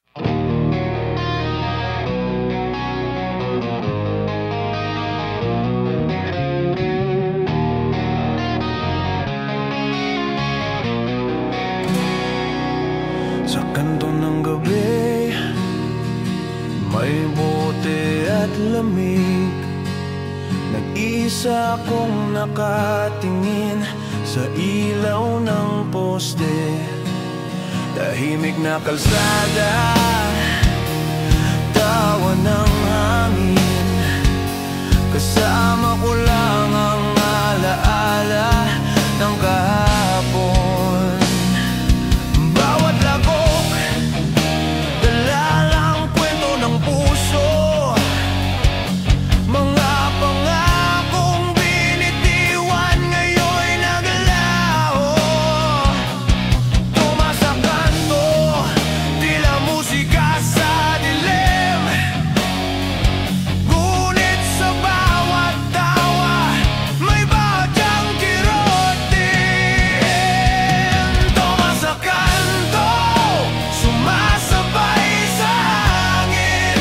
Sa kanto ng gabi, may bote at lamig, nag-isa kong nakatingin sa ilaw ng poste, tahimik na kalsada, tawa ng hangin, kasama ko lang ang alaala ng kahapon. Bawat lagok, dala lang kwento ng puso, mga pangakong binitiwan ngayon'y naglaho. Tuma sa kanto, tila musika sa dilim, ngunit sa bawat tawa, may bahagyang kirot din. Tuma sa kanto, sumasabay sa hangin,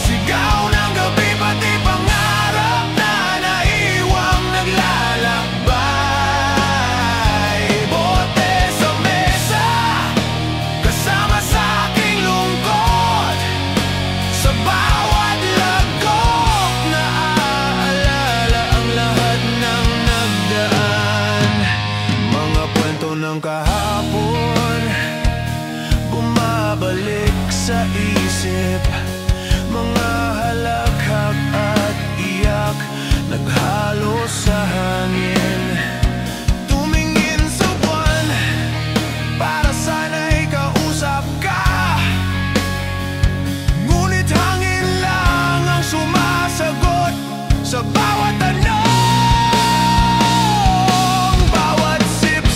sigaw ng gabi, pati pangarap na naiwang naglalakbay. Bote sa mesa, kasama sa aking lungkot, sa bawat lagok, naaalala ang lahat ng nagdaan. Mga kwento ng kahapon, bumabalik sa isip, mga halakhak at iyak, naghalo sa hangin. Tumingin sa buwan, para sana'y kausap ka, ngunit hangin lang ang sumasagot sa bawat tanong. Bawat sip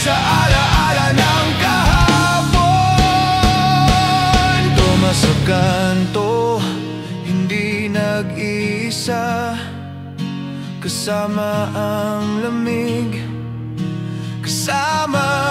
sa alaala ng kahapon. Toma sa kanto, hindi nag-iisa, kasama ang lamig, kasama